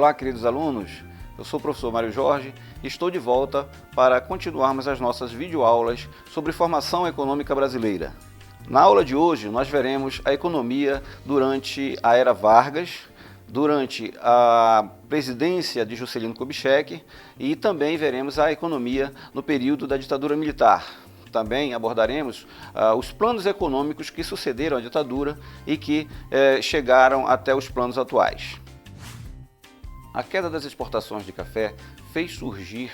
Olá, queridos alunos, eu sou o professor Mário Jorge e estou de volta para continuarmos as nossas videoaulas sobre formação econômica brasileira. Na aula de hoje, nós veremos a economia durante a era Vargas, durante a presidência de Juscelino Kubitschek e também veremos a economia no período da ditadura militar. Também abordaremos os planos econômicos que sucederam à ditadura e que chegaram até os planos atuais. A queda das exportações de café fez surgir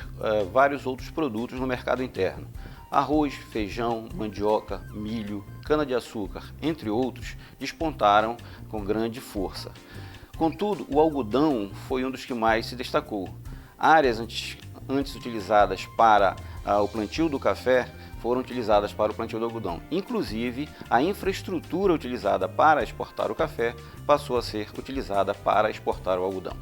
vários outros produtos no mercado interno. Arroz, feijão, mandioca, milho, cana-de-açúcar, entre outros, despontaram com grande força. Contudo, o algodão foi um dos que mais se destacou. Áreas antes utilizadas para o plantio do café foram utilizadas para o plantio do algodão. Inclusive, a infraestrutura utilizada para exportar o café passou a ser utilizada para exportar o algodão.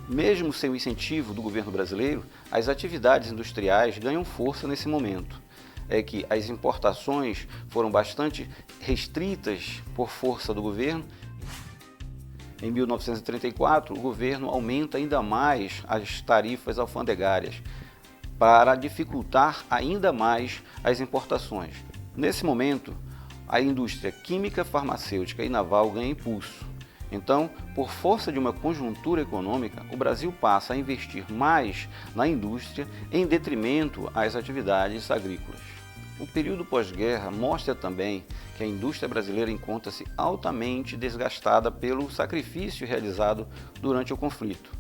Mesmo sem o incentivo do governo brasileiro, as atividades industriais ganham força nesse momento. É que as importações foram bastante restritas por força do governo. Em 1934, o governo aumenta ainda mais as tarifas alfandegárias para dificultar ainda mais as importações. Nesse momento, a indústria química, farmacêutica e naval ganha impulso. Então, por força de uma conjuntura econômica, o Brasil passa a investir mais na indústria em detrimento às atividades agrícolas. O período pós-guerra mostra também que a indústria brasileira encontra-se altamente desgastada pelo sacrifício realizado durante o conflito.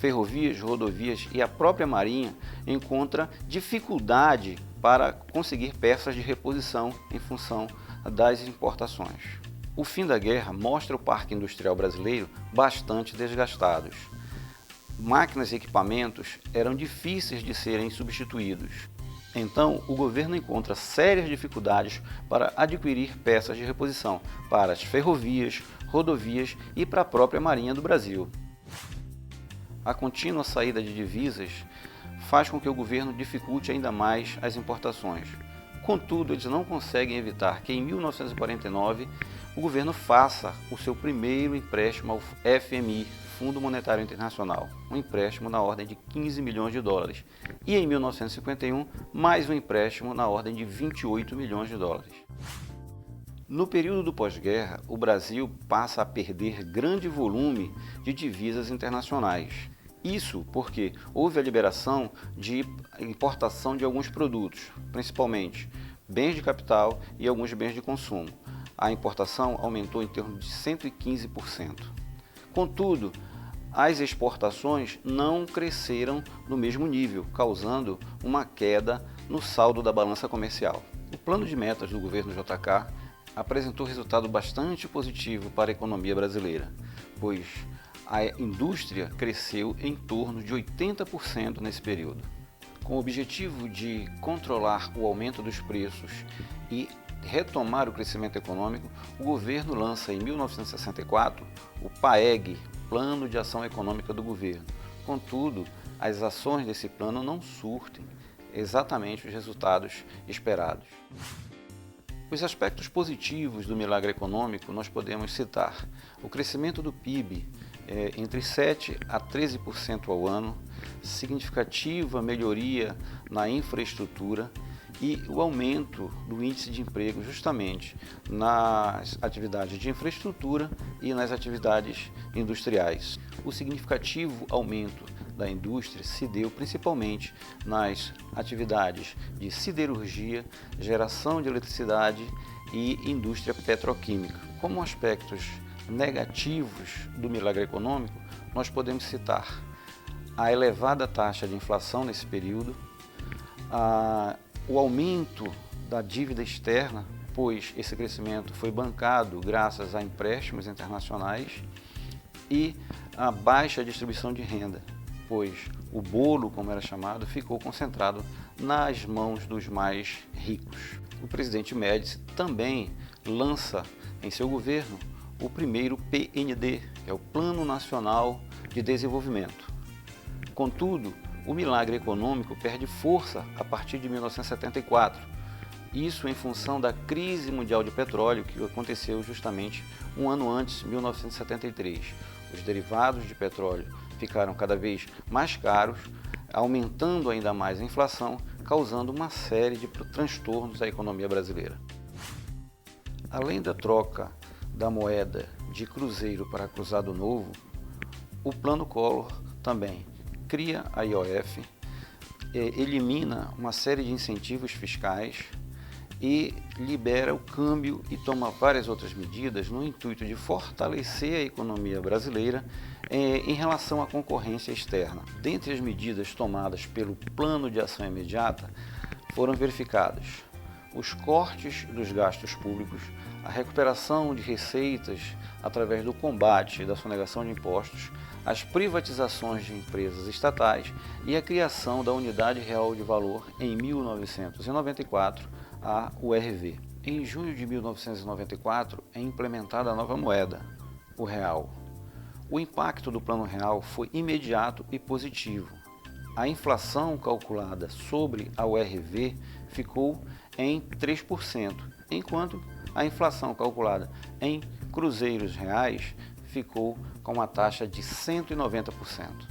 Ferrovias, rodovias e a própria Marinha encontram dificuldade para conseguir peças de reposição em função das importações. O fim da guerra mostra o parque industrial brasileiro bastante desgastados. Máquinas e equipamentos eram difíceis de serem substituídos. Então, o governo encontra sérias dificuldades para adquirir peças de reposição para as ferrovias, rodovias e para a própria Marinha do Brasil. A contínua saída de divisas faz com que o governo dificulte ainda mais as importações. Contudo, eles não conseguem evitar que em 1949 o governo faça o seu primeiro empréstimo ao FMI, Fundo Monetário Internacional, um empréstimo na ordem de 15 milhões de dólares. E em 1951, mais um empréstimo na ordem de 28 milhões de dólares. No período do pós-guerra, o Brasil passa a perder grande volume de divisas internacionais. Isso porque houve a liberação de importação de alguns produtos, principalmente bens de capital e alguns bens de consumo. A importação aumentou em torno de 115%. Contudo, as exportações não cresceram no mesmo nível, causando uma queda no saldo da balança comercial. O plano de metas do governo JK apresentou resultado bastante positivo para a economia brasileira, pois a indústria cresceu em torno de 80% nesse período. Com o objetivo de controlar o aumento dos preços e retomar o crescimento econômico, o governo lança em 1964 o PAEG, Plano de Ação Econômica do Governo. Contudo, as ações desse plano não surtem exatamente os resultados esperados. Os aspectos positivos do milagre econômico nós podemos citar o crescimento do PIB entre 7% a 13% ao ano, significativa melhoria na infraestrutura e o aumento do índice de emprego justamente nas atividades de infraestrutura e nas atividades industriais. O significativo aumento da indústria se deu principalmente nas atividades de siderurgia, geração de eletricidade e indústria petroquímica. Como aspectos negativos do milagre econômico, nós podemos citar a elevada taxa de inflação nesse período, o aumento da dívida externa, pois esse crescimento foi bancado graças a empréstimos internacionais, e a baixa distribuição de renda, pois o bolo, como era chamado, ficou concentrado nas mãos dos mais ricos. O presidente Médici também lança em seu governo o primeiro PND, que é o Plano Nacional de Desenvolvimento. Contudo, o milagre econômico perde força a partir de 1974. Isso em função da crise mundial de petróleo que aconteceu justamente um ano antes, 1973. Os derivados de petróleo ficaram cada vez mais caros, aumentando ainda mais a inflação, causando uma série de transtornos à economia brasileira. Além da troca da moeda de cruzeiro para cruzado novo, o Plano Collor também cria a IOF, elimina uma série de incentivos fiscais e libera o câmbio e toma várias outras medidas no intuito de fortalecer a economia brasileira em relação à concorrência externa. Dentre as medidas tomadas pelo Plano de Ação Imediata, foram verificados os cortes dos gastos públicos, a recuperação de receitas através do combate da sonegação de impostos, as privatizações de empresas estatais e a criação da Unidade Real de Valor em 1994, a URV. Em junho de 1994 é implementada a nova moeda, o real. O impacto do Plano Real foi imediato e positivo. A inflação calculada sobre a URV ficou em 3%, enquanto a inflação calculada em cruzeiros reais ficou com uma taxa de 190%.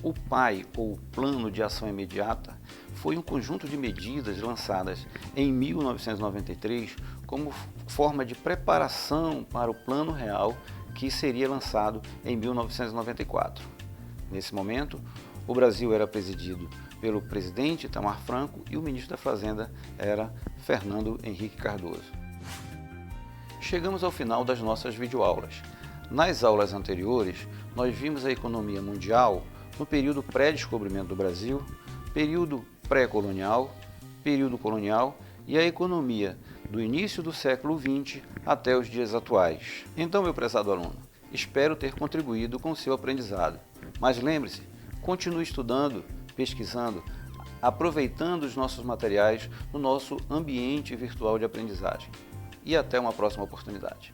O PAI, ou Plano de Ação Imediata, foi um conjunto de medidas lançadas em 1993 como forma de preparação para o Plano Real que seria lançado em 1994. Nesse momento, o Brasil era presidido pelo presidente Itamar Franco e o ministro da Fazenda era Fernando Henrique Cardoso. Chegamos ao final das nossas videoaulas. Nas aulas anteriores, nós vimos a economia mundial no período pré-descobrimento do Brasil, período pré-colonial, período colonial e a economia do início do século XX até os dias atuais. Então, meu prezado aluno, espero ter contribuído com o seu aprendizado. Mas lembre-se, continue estudando, pesquisando, aproveitando os nossos materiais no nosso ambiente virtual de aprendizagem. E até uma próxima oportunidade.